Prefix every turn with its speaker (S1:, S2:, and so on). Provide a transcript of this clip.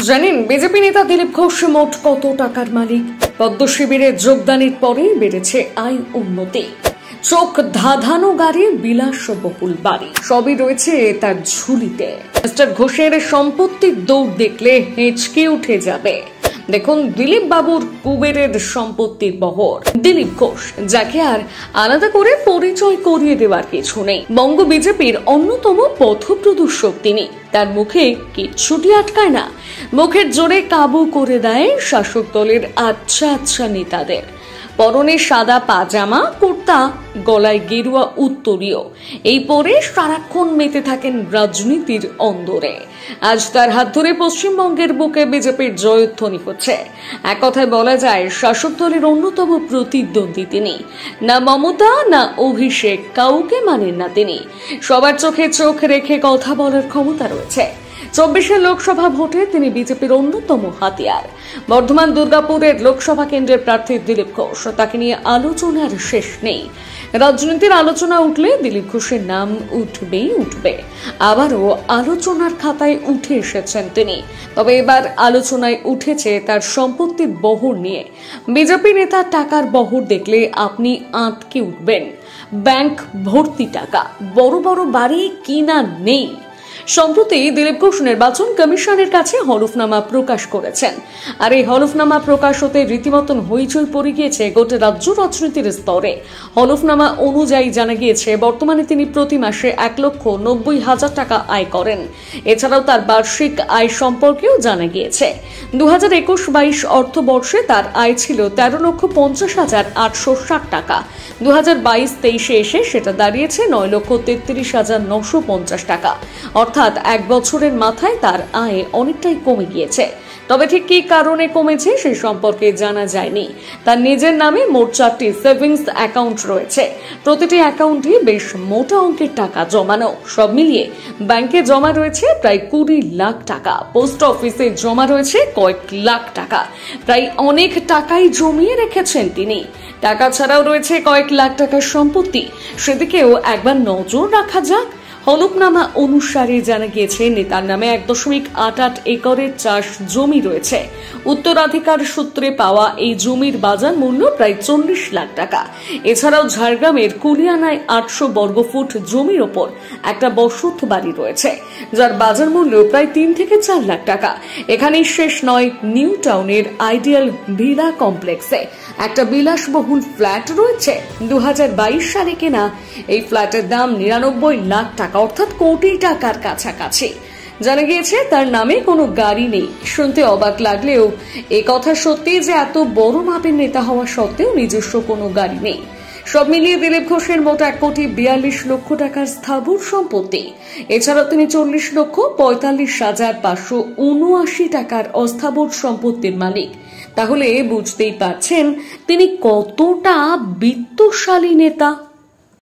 S1: জানেন বিজেপি নেতা দিলীপ ঘোষ মোট কত টাকার মালিক? পদ্ম শিবিরে যোগদানের পরে বেড়েছে আয় উন্নতি, চোখ ধাঁধানো গাড়ি, বিলাসবহুল বাড়ি, সবই রয়েছে তার ঝুলিতে। মিস্টার ঘোষের সম্পত্তির দৌড় দেখলে হেঁচকে উঠে যাবে। দেখুন দিলীপ বাবুর কুবেরের সম্পত্তির বহর। দিলীপ ঘোষ, যাকে আর আলাদা করে পরিচয় করিয়ে দেওয়ার কিছু নেই, বঙ্গ বিজেপির অন্যতম পথপ্রদর্শক তিনি। তার মুখে কিচ্ছুটি আটকায় না, মুখের জোরে কাবু করে দেয় শাসক দলের আচ্ছা আচ্ছা নেতাদের। পরনে সাদা পাজামা, কুর্তা, গলায় গেরুয়া উত্তরীয়, এই পরে সারাক্ষণ মেতে থাকেন রাজনীতির অন্দরে। আজ তার হাত ধরে পশ্চিমবঙ্গের বুকে বিজেপির জয়ধ্বনি হচ্ছে। এক কথায় বলা যায় শাসক দলের অন্যতম প্রতিদ্বন্দ্বী তিনি। না মমতা না অভিষেক, কাউকে মানেন না তিনি। সবার চোখে চোখ রেখে কথা বলার ক্ষমতা রয়েছে। 24 লোকসভা ভোটে তিনি বিজেপির অন্যতম হাতিয়ার। বর্ধমান দুর্গাপুরের লোকসভা কেন্দ্রের প্রার্থী দিলীপ ঘোষ, তাকে নিয়ে আলোচনার শেষ নেই। রাজনীতির আলোচনা উঠলে দিলীপ ঘোষের নাম উঠবেই উঠবে। আবারও আলোচনার খাতায় উঠে এসেছেন তিনি। তবে এবার আলোচনায় উঠেছে তার সম্পত্তির বহর নিয়ে। বিজেপি নেতার টাকার বহর দেখলে আপনি আঁতকে উঠবেন। ব্যাংক ভর্তি টাকা, বড় বড় বাড়ি কিনা নেই। সম্প্রতি দিলীপ ঘোষ নির্বাচন কমিশনের কাছে হলফনামা প্রকাশ করেছেন। আর এই হলফনামা প্রকাশ হতে রীতিমতন হইচই পড়ে গিয়েছে গোটা রাজ্য রাজনীতির স্তরে। হলফনামা অনুযায়ী জানা গিয়েছে বর্তমানে তিনি প্রতি মাসে 1,90,000 টাকা আয় করেন। এছাড়াও তার বার্ষিক আয় সম্পর্কেও জানা গিয়েছে। 2021-22 অর্থবর্ষে তার আয় ছিল 13,50,860 টাকা। 2022-23 এসে সেটা দাঁড়িয়েছে 9,33,950 টাকা। অর্থাৎ এক বছরের মাথায় তার আয় অনেকটাই কমে গিয়েছে। তবে ঠিক কি কারণে কমেছে সে সম্পর্কে জানা যায়নি। তার নিজের নামে মোট 4টি সেভিংস অ্যাকাউন্ট রয়েছে। প্রতিটি অ্যাকাউন্টে বেশ মোটা অঙ্কের টাকা জমানো। সব মিলিয়ে ব্যাংকে জমা রয়েছে প্রায় 20 লাখ টাকা, পোস্ট অফিসে জমা রয়েছে কয়েক লাখ টাকা। প্রায় অনেক টাকাই জমিয়ে রেখেছেন তিনি। টাকা ছাড়াও রয়েছে কয়েক লাখ টাকার সম্পত্তি, সেদিকেও একবার নজর রাখা যাক। হলফনামা অনুসারে জানা গিয়েছে নেতার নামে 1.88 একরের চাষ জমি রয়েছে। উত্তরাধিকার সূত্রে পাওয়া এই জমির বাজার মূল্য প্রায় 40 লাখ টাকা। এছাড়াও ঝাড়গ্রামের কুলিয়ানায় 800 বর্গফুট জমির ওপর একটা বসত বাড়ি রয়েছে, যার বাজার মূল্য প্রায় 3 থেকে 4 লাখ টাকা। এখানেই শেষ নয়, নিউ টাউনের আইডিয়াল ভিলা কমপ্লেক্সে একটা বিলাসবহুল ফ্ল্যাট রয়েছে। 2022 সালে কেনা এই ফ্ল্যাটের দাম 99 লাখ টাকা, অর্থাৎ কোটি টাকার কাছাকাছি। জানা গিয়েছে তার নামে কোনো গাড়ি নেই। শুনতে অবাক লাগলেও এ কথা সত্যি যে এত বড় মাপের নেতা হওয়া সত্ত্বেও নিজস্ব কোনো গাড়ি নেই। সব মিলিয়ে দিলীপ ঘোষের মোট 1,42 লক্ষ টাকার স্থাবর সম্পত্তি। এছাড়াও তিনি 40,45,579 টাকার অস্থাবর সম্পত্তির মালিক। তাহলে বুঝতেই পারছেন তিনি কতটা বিত্তশালী নেতা।